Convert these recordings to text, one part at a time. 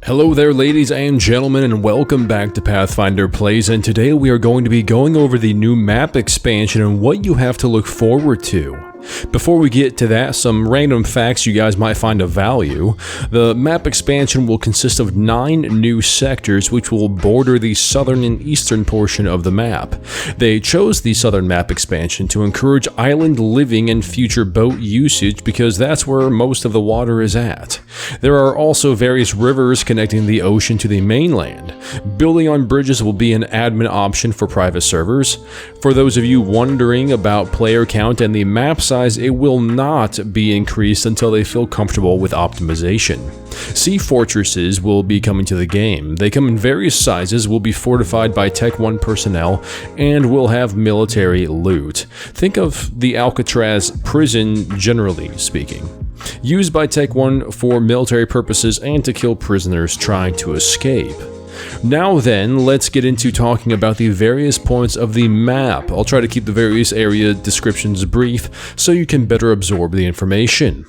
Hello there ladies and gentlemen, and welcome back to Pathfinder Plays, and today we are going to be going over the new map expansion and what you have to look forward to. Before we get to that, some random facts you guys might find of value. The map expansion will consist of 9 new sectors which will border the southern and eastern portion of the map. They chose the southern map expansion to encourage island living and future boat usage because that's where most of the water is at. There are also various rivers connecting the ocean to the mainland. Building on bridges will be an admin option for private servers. For those of you wondering about player count and the map size, it will not be increased until they feel comfortable with optimization. Sea fortresses will be coming to the game. They come in various sizes, will be fortified by Tech 1 personnel, and will have military loot. Think of the Alcatraz prison generally speaking. Used by Tech 1 for military purposes and to kill prisoners trying to escape. Now then, let's get into talking about the various points of the map. I'll try to keep the various area descriptions brief so you can better absorb the information.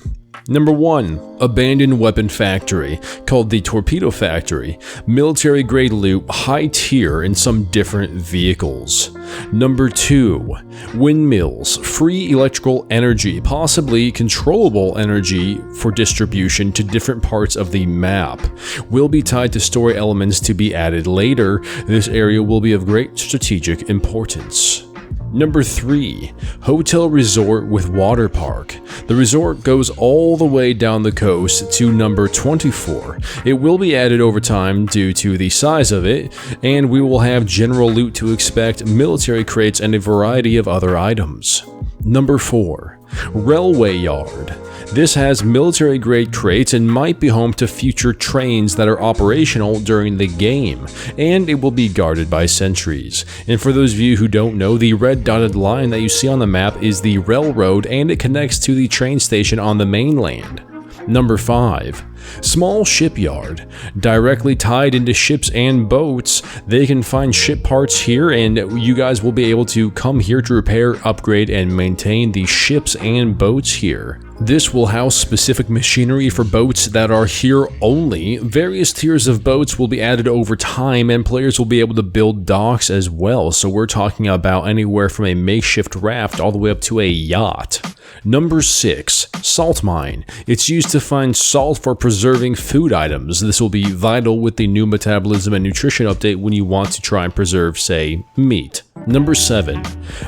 Number 1. Abandoned Weapon Factory, called the Torpedo Factory. Military grade loot, high tier in some different vehicles. Number 2. Windmills, free electrical energy, possibly controllable energy for distribution to different parts of the map. Will be tied to story elements to be added later. This area will be of great strategic importance. Number 3. Hotel Resort with Water Park. The resort goes all the way down the coast to number 24. It will be added over time due to the size of it, and we will have general loot to expect, military crates, and a variety of other items. Number 4. Railway Yard. This has military grade crates and might be home to future trains that are operational during the game, and it will be guarded by sentries. And for those of you who don't know, the red dotted line that you see on the map is the railroad, and it connects to the train station on the mainland. Number 5. Small shipyard. Directly tied into ships and boats, they can find ship parts here, and you guys will be able to come here to repair, upgrade, and maintain the ships and boats here. This will house specific machinery for boats that are here only. Various tiers of boats will be added over time, and players will be able to build docks as well, so we're talking about anywhere from a makeshift raft all the way up to a yacht. Number 6. Salt Mine. It's used to find salt for preserving food items. This will be vital with the new metabolism and nutrition update when you want to try and preserve, say, meat. Number 7.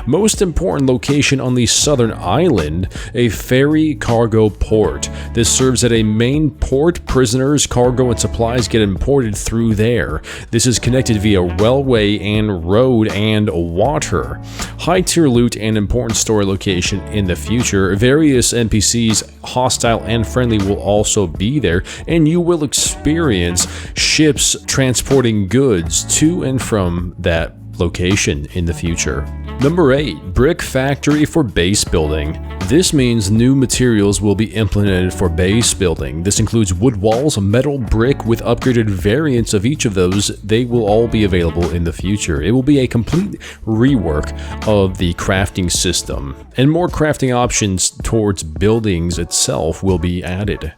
Most important location on the southern island, a ferry cargo port. This serves at a main port. Prisoners, cargo, and supplies get imported through there. This is connected via railway and road and water. High tier loot and important story location in the future. Various NPCs, hostile and friendly, will also be there, and you will experience ships transporting goods to and from that location in the future. Number 8. Brick Factory for Base Building. This means new materials will be implemented for base building. This includes wood walls, metal, brick, with upgraded variants of each of those. They will all be available in the future. It will be a complete rework of the crafting system, and more crafting options towards buildings itself will be added.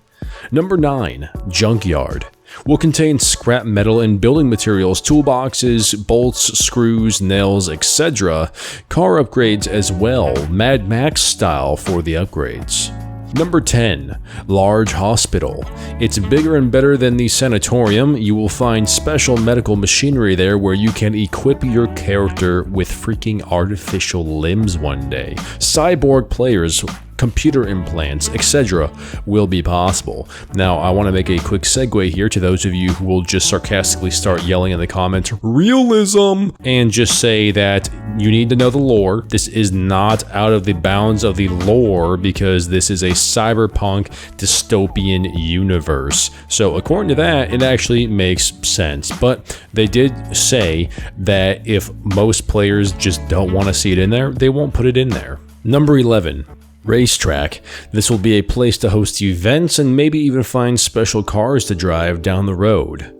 Number 9. Junkyard. Will contain scrap metal and building materials, toolboxes, bolts, screws, nails, etc. Car upgrades as well, Mad Max style for the upgrades. Number 10. Large Hospital. It's bigger and better than the sanatorium. You will find special medical machinery there where you can equip your character with freaking artificial limbs one day. Cyborg players, computer implants, etc. will be possible. Now, I want to make a quick segue here to those of you who will just sarcastically start yelling in the comments, "Realism!" and just say that you need to know the lore. This is not out of the bounds of the lore because this is a cyberpunk dystopian universe. So according to that, it actually makes sense. But they did say that if most players just don't want to see it in there, they won't put it in there. Number 11. Racetrack. This will be a place to host events and maybe even find special cars to drive down the road.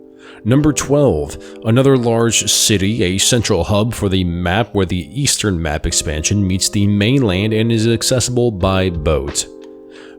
Number 12. Another large city, a central hub for the map where the eastern map expansion meets the mainland and is accessible by boat.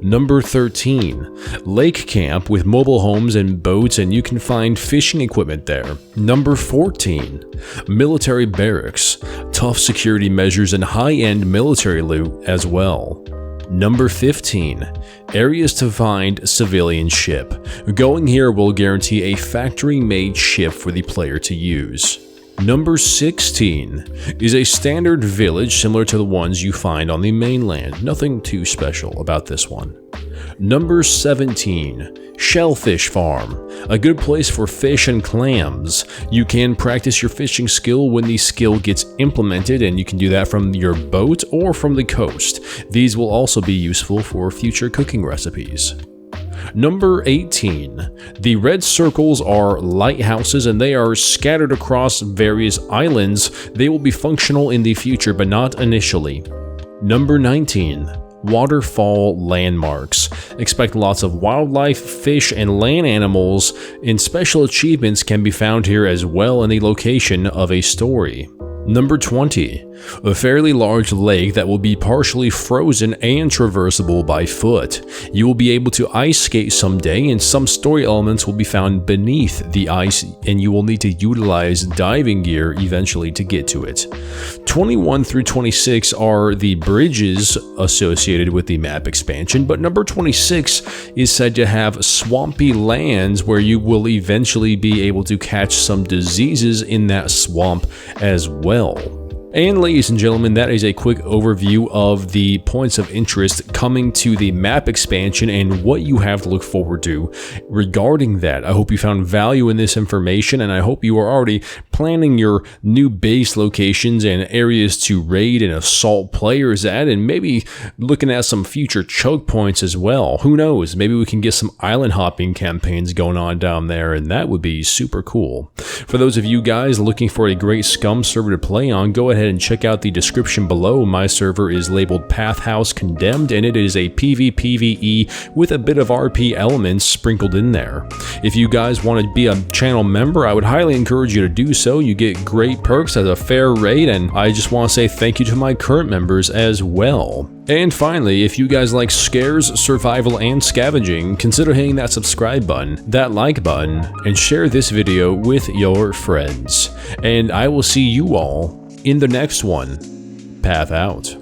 Number 13, lake camp with mobile homes and boats, and you can find fishing equipment there. Number 14, military barracks, tough security measures and high-end military loot as well. Number 15, areas to find civilian ship. Going here will guarantee a factory-made ship for the player to use. Number 16 is a standard village similar to the ones you find on the mainland. Nothing too special about this one. Number 17, Shellfish Farm, a good place for fish and clams. You can practice your fishing skill when the skill gets implemented, and you can do that from your boat or from the coast. These will also be useful for future cooking recipes. Number 18. The red circles are lighthouses, and they are scattered across various islands. They will be functional in the future, but not initially. Number 19. Waterfall landmarks. Expect lots of wildlife, fish, and land animals, and special achievements can be found here as well in the location of a story. Number 20. A fairly large lake that will be partially frozen and traversable by foot. You will be able to ice skate someday, and some story elements will be found beneath the ice, and you will need to utilize diving gear eventually to get to it. 21 through 26 are the bridges associated with the map expansion, but number 26 is said to have swampy lands where you will eventually be able to catch some diseases in that swamp as well. And ladies and gentlemen, that is a quick overview of the points of interest coming to the map expansion and what you have to look forward to regarding that. I hope you found value in this information, and I hope you are already planning your new base locations and areas to raid and assault players at, and maybe looking at some future choke points as well. Who knows? Maybe we can get some island hopping campaigns going on down there, and that would be super cool. For those of you guys looking for a great Scum server to play on, go ahead and check out the description below. My server is labeled PATH.HOUSE-CONDEMNED, and it is a PvPvE with a bit of RP elements sprinkled in there. If you guys want to be a channel member, I would highly encourage you to do so. You get great perks at a fair rate, and I just want to say thank you to my current members as well. And finally, if you guys like scares, survival, and scavenging, consider hitting that subscribe button, that like button, and share this video with your friends. And I will see you all in the next one. Path out.